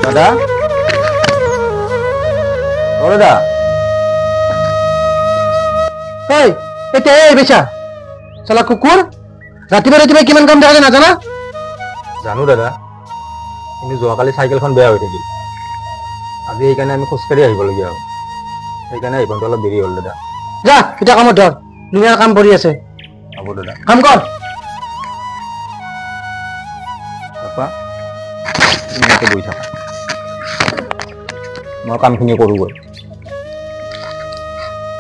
দাদা ও দাদা এই এটা এই বেচা চালা কুকুৰ ৰাতিপুৱা ৰাতিপুৱা কিমান কাম দেখা নাজানা জানো দাদা কিন্তু যোৱাকালি চাইকেলখন বেয়া হৈ থাকিল আজি সেইকাৰণে আমি খোজকাঢ়ি আহিবলগীয়া হ'ল সেইকাৰণে আহিবটো অলপ দেৰি হ'ল দাদা যা এতিয়া কামত ধৰ দুনিয়াৰ কাম কৰি আছে হ'ব দাদা কাম কৰ পাপা তুমি ইয়াতে বহি থাকা মই কামখিনি কৰোঁগৈ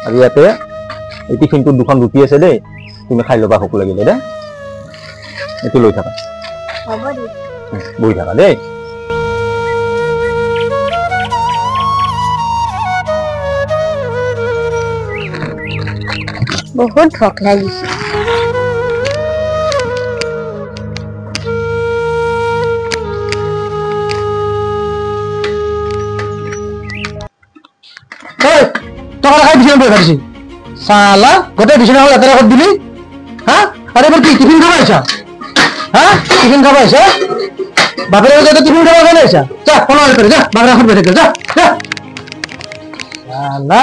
আজি ইয়াতে এই টিফিনটোত দুখন ৰুটি আছে দেই তুমি খাই ল'বা ভোক লাগিলে দেই এইটো লৈ থাকা হ'ব দে বহি থাকা দেই বহুত ভোক লাগিছে এই টকা খাই বিছানা বহি ভাবিছি চালা গোটেই বিছনা হ'ল এটা ৰাখত দিলি হা আরে এবার কি টিফিন খাবা আইছা হ্যাঁ টিফিন খাবা আইছা বাপের কাছে টিফিন খাবা কেন আইছা যা ফোন অন করে যা বাপের রাখত বেরে যা যা চালা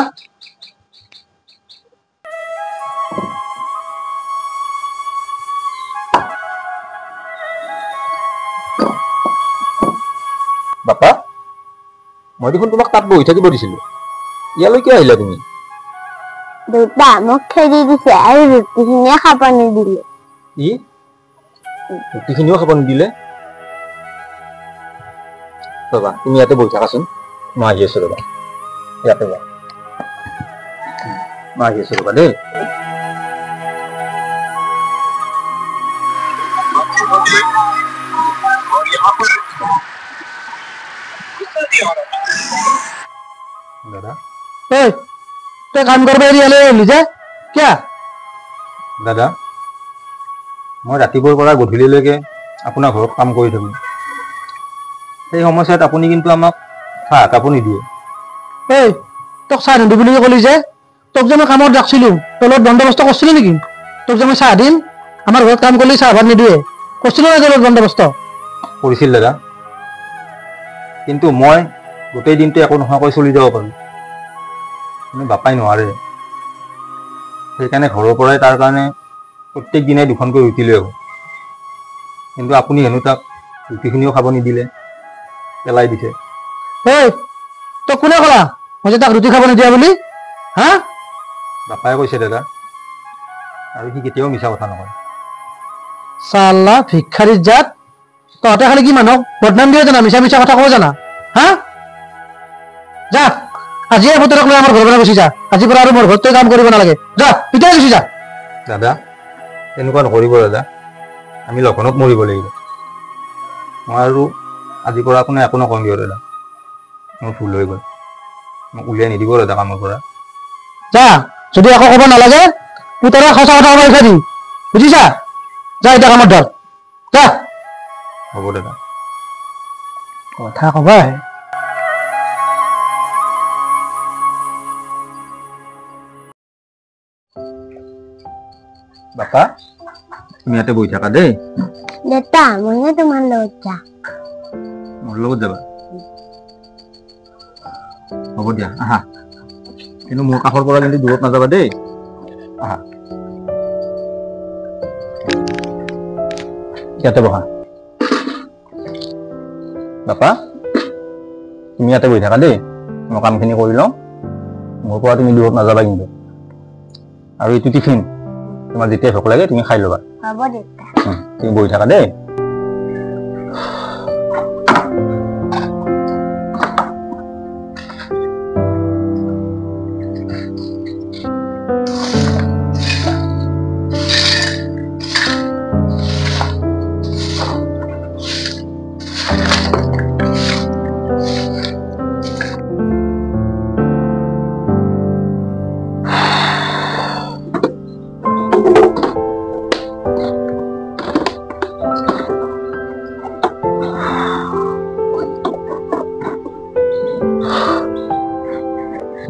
বাপা মই দেখোন তোমাক তাত বহি থাকিব দিছিলোঁ ইয়ালৈ কিয় আহিলা তুমি দেউতা মোক খেদি দিছে আৰু ৰুটিখিনিয়ে খাব নিদিলে ই ৰুটিখিনিও খাব নিদিলে ৰবা তুমি ইয়াতে বহি থাকাচোন মই আহি আছোঁ ৰবা ইয়াতে যা মই আহি আছোঁ ৰবা দেই দাদা এই তুই কাম কৰবে এৰিয়ালে নিজে কিয়া দাদা মই ৰাতিপুৱাৰ পৰা গধূলিলৈকে আপোনাৰ ঘৰত কাম কৰি থাকোঁ সেই সময়ছোৱাত আপুনি কিন্তু আমাক চাহ একাপো নিদিয়ে এই তোক চাহ নিদিওঁ বুলি ক'লি যে তোক যে মই কামত ৰাখিছিলোঁ তোৰ লগত বন্দোবস্ত কৰিছিলি নেকি তোক যে মই চাহ দিম আমাৰ ঘৰত কাম কৰিলে চাহ ভাত নিদিয়ে কৰিছিলো না তোৰ লগত বন্দোবস্ত কৰিছিল দাদা কিন্তু মই গোটেই দিনটো একো নোহোৱাকৈ চলি যাব পাৰোঁ কিন্তু বাপাই নোৱাৰে সেইকাৰণে ঘৰৰ পৰাই তাৰ কাৰণে প্ৰত্যেক দিনাই দুখনকৈ ৰুটি লৈ আহোঁ কিন্তু আপুনি হেনো তাক ৰুটিখিনিও খাব নিদিলে পেলাই দিছে এই তোক কোনে ক'লা মই যে তাক ৰুটি খাব নিদিয়া বুলি হা বাপাই কৈছে দাদা আৰু সি কেতিয়াও মিছা কথা নকয় চালা ভিক্ষাৰীৰ জাত তহঁতে খালি কি মানুহক বদনাম দিয়ে জানা মিছা মিছা কথা কব জানা হা যা আজিয়ে পুতৰক লৈ আমাৰ ঘৰৰ পৰা গুচি যা আজিৰ পৰা আৰু মোৰ ঘৰত তই কাম কৰিব নালাগে যা এতিয়াই গুচি যা দাদা তেনেকুৱা নকৰিব দাদা আমি লঘোণত মৰিব লাগিব মই আৰু আজিৰ পৰা আপোনাৰ একো নকওঁ দিয়ক দাদা মোৰ ভুল হৈ গ'ল মোক উলিয়াই নিদিব দাদা কামৰ পৰা যা যদি একো ক'ব নালাগে পুতৰক সঁচা কথা ক'ব শিকাই দি বুজিছা যা এতিয়া কামত ধৰ যা হ'ব দাদা কথা ক'বা বাপা তুমি ইয়াতে বহি থাকা দেই দেউতা মইও তোমাৰ লগত যাম মোৰ লগত যাবা হ'ব দিয়া আহা কিন্তু মোৰ কাষৰ পৰা কিন্তু দূৰত নাযাবা দেই আহা ইয়াতে বহা বাপা তুমি ইয়াতে বহি থাকা দেই মই কামখিনি কৰি লওঁ মোৰ পৰা তুমি দূৰত নাযাবা কিন্তু আৰু এইটো টিফিন তোমাৰ যেতিয়াই ভোক লাগে তুমি খাই ল'বা হ'ব দেউতা তুমি বহি থাকা দেই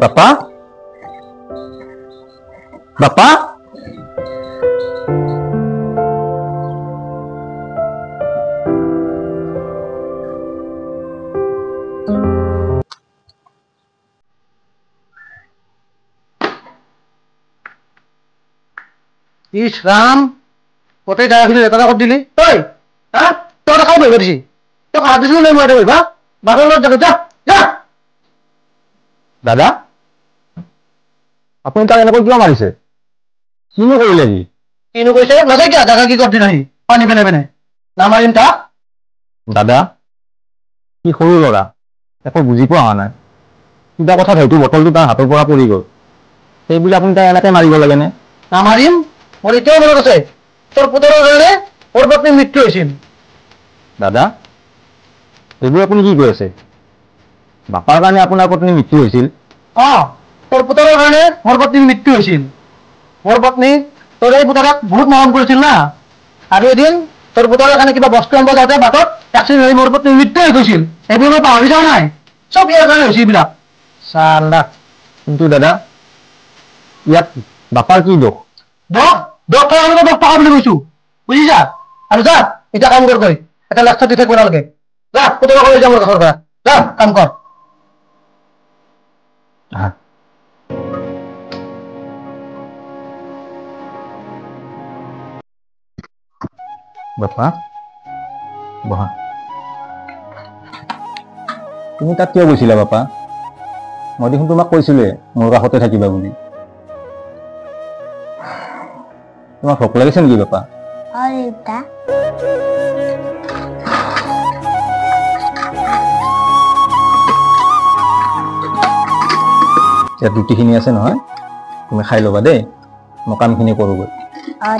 বাপা বাপা ইছ ৰাম গোটেই জাগাখিনি লেতেৰা কৰি দিলি তই হা তই খাই বহিব দিছি তই হাত দিছিলো নাই মই এটা বহিবা বাৰৰ লগত যা যা দাদা আপুনি তাক এনেকৈ কিয় মাৰিছে কিনো কৰিলে সি কিনো কৈছে নাযায় কিয় জাগা কি কৰি নাহি পানী পেনে পেনে নামাৰিম তাক দাদা সি সৰু ল'ৰা একো বুজি পোৱা হোৱা নাই কিবা কথাত হয়তো বটলটো তাৰ হাতৰ পৰা পৰি গ'ল সেইবুলি আপুনি তাক এনেকৈ মাৰিব লাগেনে নামাৰিম মোৰ এতিয়াও মনত আছে তোৰ পুতৰৰ কাৰণে মোৰ পত্নীৰ মৃত্যু হৈছিল দাদা এইবোৰ আপুনি কি কৈ আছে বাপাৰ কাৰণে আপোনাৰ পত্নীৰ মৃত্যু হৈছিল তোৰ পুতৰৰ কাৰণে মোৰ পত্নীৰ মৃত্যু হৈছিল মোৰ পত্নী তোৰ এই পুতৰক বহুত মৰম কৰিছিল না আৰু এদিন তোৰ পুতৰৰ কাৰণে কিবা বস্তু আনিব যাওঁতে বাটত এক্সিডেণ্ট হৈ মোৰ পত্নীৰ মৃত্যু হৈ গৈছিল এইবোৰ মই পাহৰি যোৱা নাই চব ইয়াৰ কাৰণে হৈছে এইবিলাক চালা কিন্তু দাদা ইয়াত বাপাৰ কি দোষ দহ টকা বুলি কৈছো বুজিছা আৰু যা এতিয়া কাম কৰ এটা লেকচাৰ দি থাকিব নালাগে যা পুতৰক লৈ যা মোৰ ঘৰৰ পৰা যা কাম কৰ বাপা বহা তুমি তাত কিয় গৈছিলা বাপা মই দেখোন তোমাক কৈছিলোৱে মোৰ কাষতে থাকিবা বুলি তোমাক ভোক লাগিছে নেকি বাপা দেউতা ইয়াত ৰুটিখিনি আছে নহয় তুমি খাই ল'বা দেই মই কামখিনি কৰোঁগৈ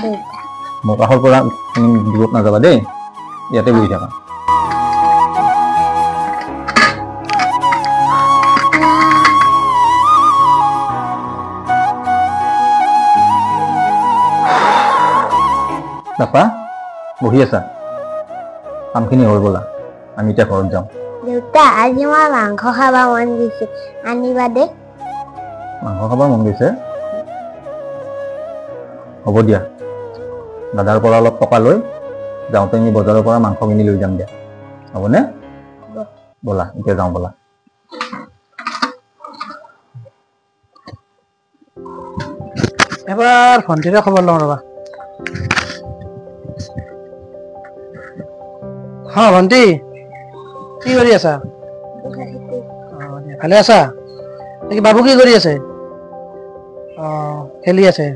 দেউতা মোৰ কাষৰ পৰা তুমি দূৰত নাযাবা দেই ইয়াতে বহি থাকা বাপা বহি আছা কামখিনি হৈ গ'লা আমি এতিয়া ঘৰত যাওঁ দেউতা আজি মই মাংস খাব মন গৈছে আনিবা দে মাংস খাব মন গৈছে হ'ব দিয়া দাদাৰ পৰা অলপ টকা লৈ যাওঁতে আমি বজাৰৰ পৰা মাংস কিনি লৈ যাম দিয়া হ'বনে ব'লা এতিয়া যাওঁ ব'লা এবাৰ ভণ্টিৰে খবৰ লওঁ ৰবা ভণ্টি কি কৰি আছা ভালে আছা বাবু কি কৰি আছে খেলি আছে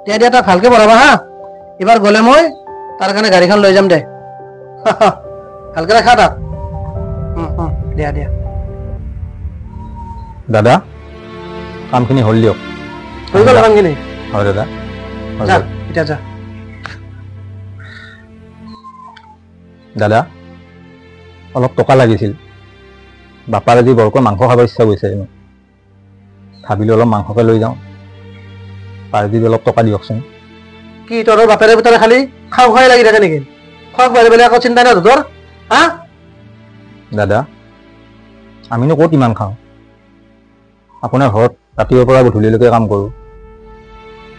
দিয়া তাক ভালকে পঢ়াবা হা এইবাৰ গ'লে মই তাৰ কাৰণে গাড়ীখন লৈ যাম দে ভালকে ৰাখা তাক দিয়া দাদা কামখিনি হ'ল দিয়ক হৈ গ'ল কামখিনি হয় দাদা যা এতিয়া যা দাদা অলপ টকা লাগিছিল বাপাৰ আজি বৰকৈ মাংস খাব ইচ্ছা গৈছে ভাবিলোঁ অলপ মাংসকে লৈ যাওঁ পাৰে যদি অলপ টকা দিয়কচোন কি তোৰ বাপেৰে ভিতৰে খালি খাই লাগি থাকে নেকি খোৱাক বাঢ়ি বেলেগ একো চিন্তা নাই তোৰ হা দাদা আমিনো ক'ত ইমান খাওঁ আপোনাৰ ঘৰত ৰাতিপুৱাৰ পৰা গধূলিলৈকে কাম কৰোঁ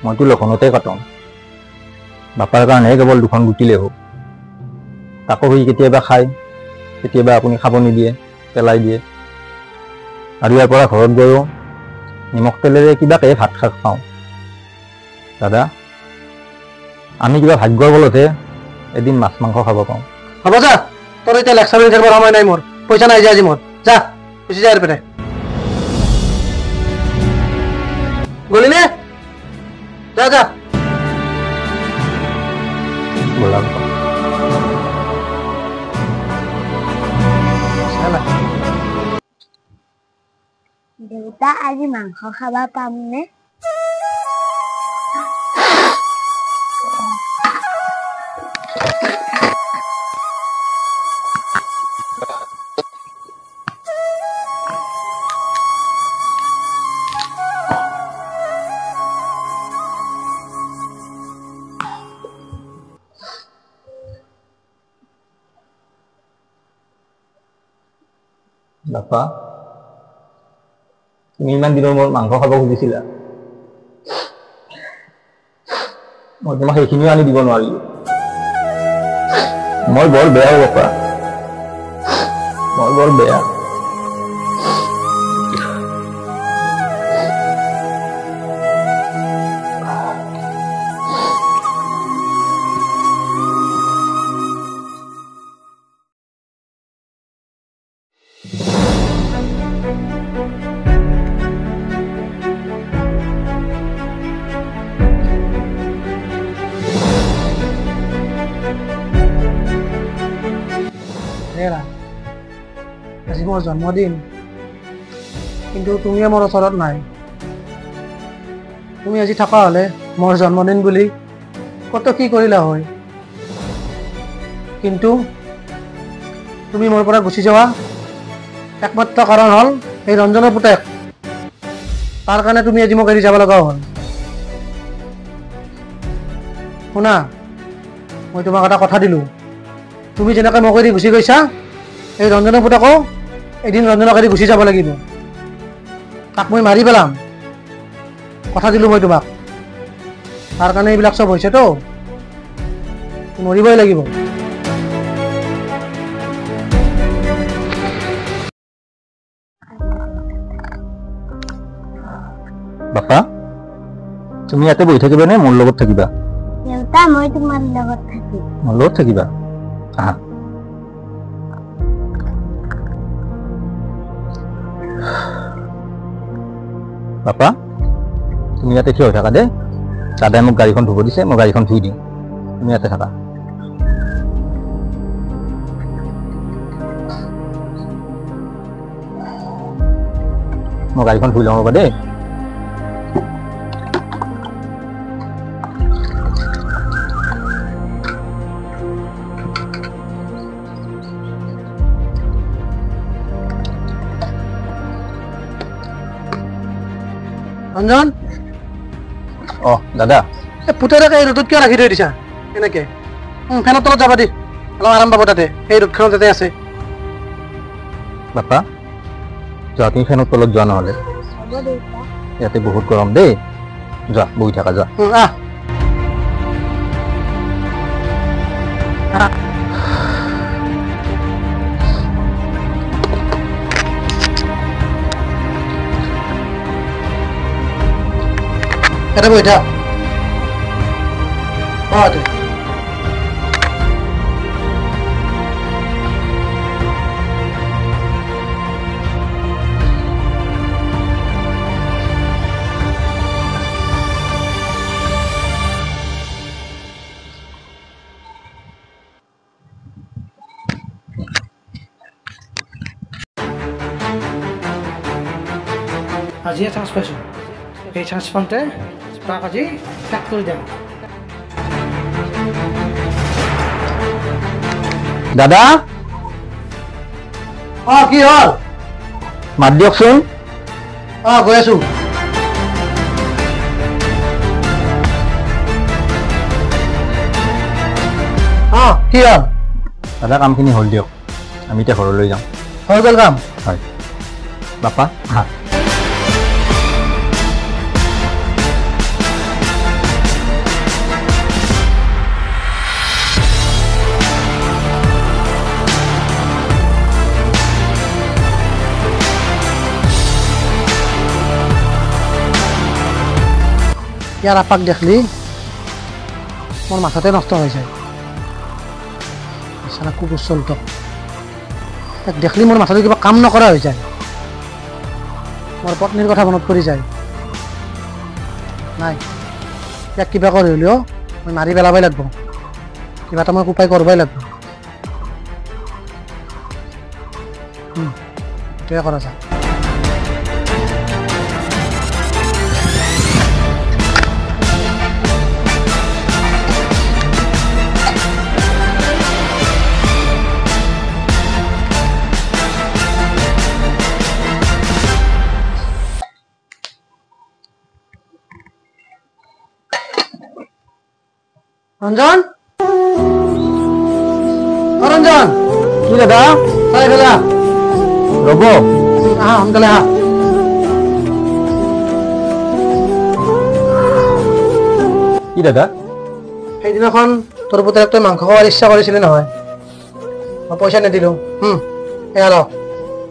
মইতো লঘোণতে কাটওঁ বাপাৰ কাৰণেহে কেৱল দুখন গুটিলেই হওক তাকো সি কেতিয়াবা খায় কেতিয়াবা আপুনি খাব নিদিয়ে পেলাই দিয়ে আৰু ইয়াৰ পৰা ঘৰত গৈও নিমখ তেলেৰে কিবাকে ভাত খাওঁ দাদা আমি কিবা ভাগ্যৰ বলতহে এদিন মাছ মাংস খাব পাওঁ হ'ব যা তোৰ এতিয়া লেকচাৰ দি থাকিবৰ সময় নাই মোৰ পইচা নাই যে আজি মোৰ যা গুচি যা পেলাই গলি নে যা ব'লা দেউতা আজি মাংস খাব পামনে বাপা তুমি ইমান দিনৰ মূৰত মাংস খাব খুজিছিলা মই তোমাক সেইখিনিও আনি দিব নোৱাৰিলো মই বৰ বেয়া বাপা মই বৰ বেয়া এৰা আজি মোৰ জন্মদিন কিন্তু তুমিয়ে মোৰ ওচৰত নাই তুমি আজি থকা হ'লে মোৰ জন্মদিন বুলি কত কি কৰিলা হয় কিন্তু তুমি মোৰ পৰা গুচি যোৱা একমাত্ৰ কাৰণ হ'ল এই ৰঞ্জনৰ পুতেক তাৰ কাৰণে তুমি আজি মোক এৰি যাব লগা হ'ল শুনা মই তোমাক এটা কথা দিলোঁ তুমি যেনেকৈ মোক এৰি গুচি গৈছা এই ৰঞ্জনৰ পুতেকো এদিন ৰঞ্জনক এৰি গুচি যাব লাগিব তাক মই মাৰি পেলাম কথা দিলোঁ মই তোমাক তাৰ কাৰণে এইবিলাক চব হৈছেতো মৰিবই লাগিব বাপা তুমি ইয়াতে বহি থাকিবা নে মোৰ লগত থাকিবা দেউতা মই তোমাৰ লগত থাকিম মোৰ লগত থাকিবা আহা বাপা তুমি ইয়াতে থিয় হৈ থাকা দে দাদাই মোক গাড়ীখন ধুব দিছে মই গাড়ীখন ধুই দিম তুমি ইয়াতে থাকা মই গাড়ীখন ধুই লওঁ ৰ'বা দেই ৰঞ্জন অ দাদা এই পুতেৰক এই ৰ'দত কিয় ৰাখি থৈ দিছা এনেকে ফেনৰ তলত যাবা দি অলপ আৰাম পাব তাতে এই ৰ'দখনত তাতে আছে বাপা যোৱা তুমি ফেনৰ তলত যোৱা নহ'লে হ'ব দেউতা ইয়াতে বহুত গৰম দেই যোৱা বহি থাকা যোৱা আহ এটা বহি থাক আজিয়ে চান্স পাইছোঁ এই চান্স পাওঁতে তাক আজি ত্যাগ কৰি দিম দাদা কি হ'ল মাত দিয়কচোন গৈ আছো কি হ'ল দাদা কামখিনি হ'ল দিয়ক আমি এতিয়া ঘৰলৈ যাওঁ হৈ গ'ল কাম হয় বাপা আহা ইয়াৰ আপাক দেখলি মোৰ মাথাতে নষ্ট হৈ যায় বিচনা কুকুৰ চলটো তাক দেখলি মোৰ মাথাটো কিবা কাম নকৰা হৈ যায় মোৰ পত্নীৰ কথা মনত পৰি যায় নাই ইয়াক কিবা কৰি হ'লেও মই মাৰি পেলাবই লাগিব কিবা এটা মই উপায় কৰিবই লাগিব এইটোৱে কৰা যায় ৰঞ্জন ৰঞ্জন কি দাদা চাই ফেলা ৰ'ব আহা সোনকালে আহা কি দাদা সেইদিনাখন তোৰ পুতেৰক তই মাংস খোৱাৰ ইচ্ছা কৰিছিলি নহয় মই পইচা নিদিলোঁ এয়া ল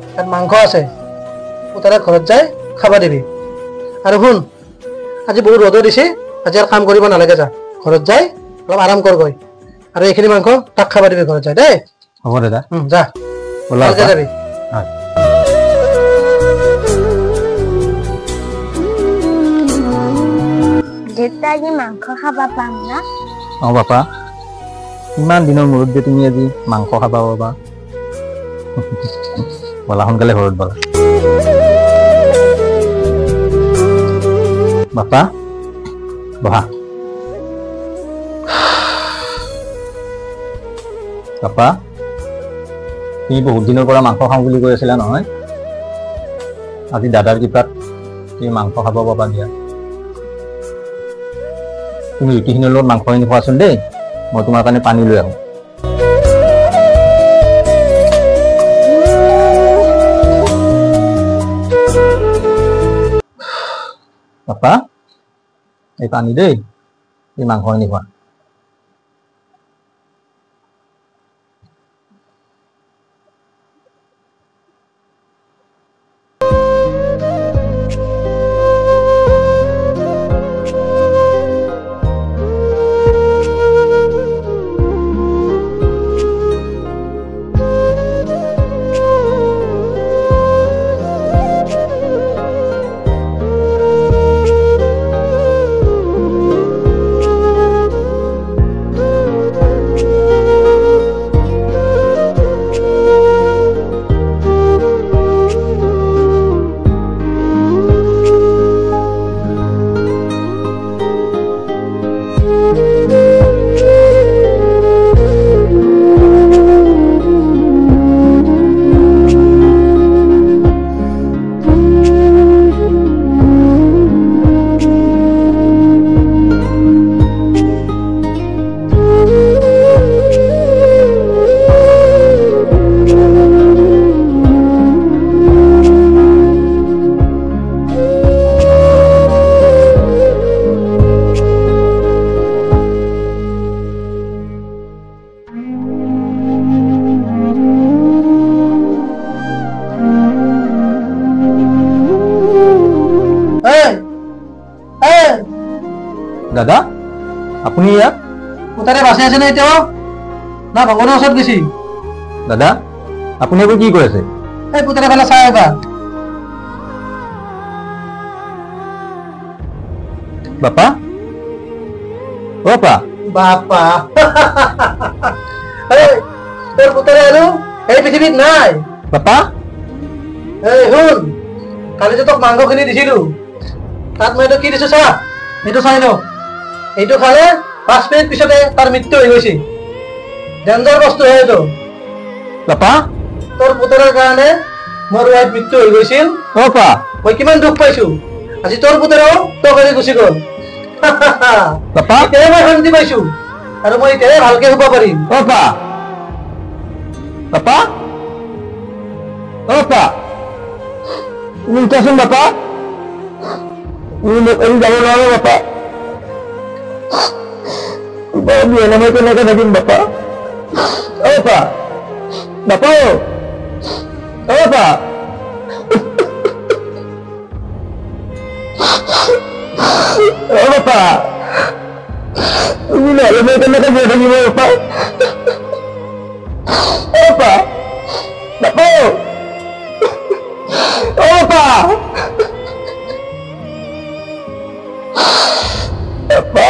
ইয়াত মাংস আছে পুতেৰক ঘৰত যাই খাব দিবি আৰু শুন আজি বহুত ৰ'দো দিছে আজি আৰু কাম কৰিব নালাগে যা ঘৰত যাই অলপ আৰাম কৰগৈ আৰু এইখিনি মাংস তাক খাব দিবি ঘৰত যাই দেই হ'ব দাদা যা ওলা ভালকে যাবি হয় দেউতা আজি মাংস খাবা পাম না অঁ বাপা ইমান দিনৰ মূৰত যে তুমি আজি মাংস খাবা পাবা বলা সোনকালে ঘৰত বলা বাপা বহা বাপা তুমি বহুত দিনৰ পৰা মাংস খাওঁ বুলি কৈ আছিলা নহয় আজি দাদাৰ কৃপাত তুমি মাংস খাব পাবা দিয়া তুমি ৰুটিখিনিৰ লগত মাংসখিনি খোৱাচোন দেই মই তোমাৰ কাৰণে পানী লৈ আহোঁ বাপা এই পানী দেই এই মাংসখিনি খোৱা দাদা আপুনি ইয়াত কোথাৰে বাচি আছে নে এতিয়াও না ভগৱানৰ ওচৰত গৈছি দাদা আপুনি এইবোৰ কি কৈ আছে এই পুতৰে ফালে চাই আহিবা বাপা অ বাপা বাপা এই তোৰ পুতৰে আৰু এই পৃথিৱীত নাই বাপা এই শুন কালি যে তোক মাংসখিনি দিছিলো তাত মই এইটো কি দিছো চা এইটো চাই লওঁ এইটো খালে 5 মিনিট পিছতে তাৰ মৃত্যু হৈ গৈছে ডেঞ্জাৰ বস্তু হয় এইটো বাপা তোৰ পুতৰৰ কাৰণে মোৰ ৱাইফ মৃত্যু হৈ গৈছিল অ বাপা মই কিমান দুখ পাইছো আজি তোৰ পুতৰেও তোক এৰি গুচি গ'ল বাপা এতিয়াহে মই শান্তি পাইছো আৰু মই এতিয়াহে ভালকে শুব পাৰিম অ বাপা বাপা অ বাপা তুমি উঠাচোন বাপা তুমি মোক এৰি যাব নোৱাৰো বাপা বিয়ালে মই কেনেকে থাকিম বাপা অ বাপা বাপা অ বাপা অ বাপা তুমি নহ'লে মই কেনেকে বিয়া থাকিব বাপা অ বাপা বাপা অ বাপা বাপা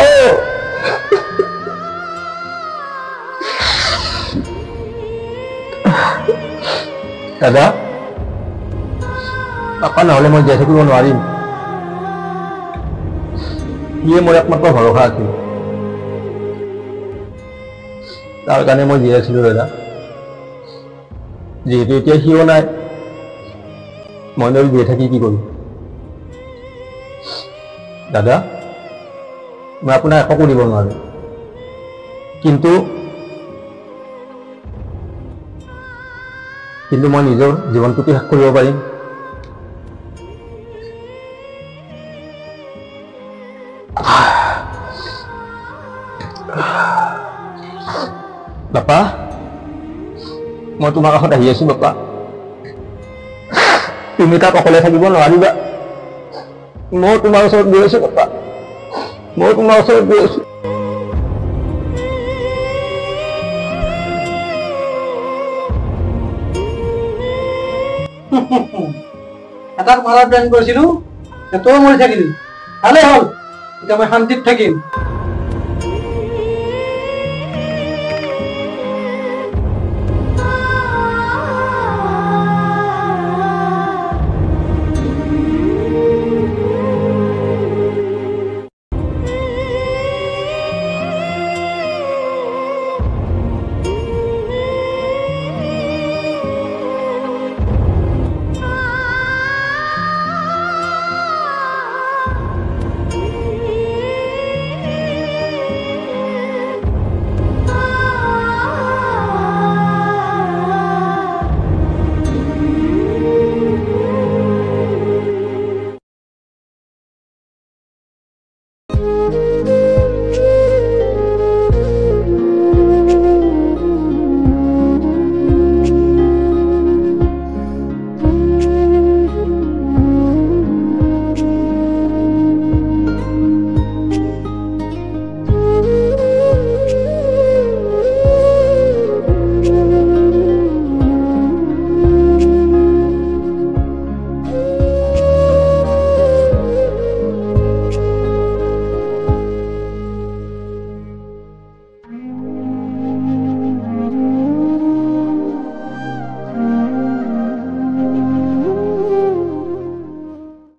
দাদা পাপা নহ'লে মই জীয়াই থাকিব নোৱাৰিম সিয়ে মোৰ একমাত্ৰ ভৰসা আছিল তাৰ কাৰণে মই জীয়াই আছিলো দাদা যিহেতু এতিয়া সিও নাই মই নহ'লে জীয়াই থাকি কি কৰিম দাদা মই আপোনাক একো কৰিব নোৱাৰো কিন্তু মই নিজৰ জীৱনটোকে শেষ কৰিব পাৰিম বাপা মই তোমাৰ কাষত আহি আছো বাপা তুমি তাত অকলে থাকিব নোৱাৰিবা মই তোমাৰ ওচৰত গৈ আছো বাপা মই তোমাৰ ওচৰত গৈ আছো এটাক মাৰাৰ প্লেন কৰিছিলো তইও মৰি থাকিলি ভালেই হ'ল এতিয়া মই শান্তিত থাকিম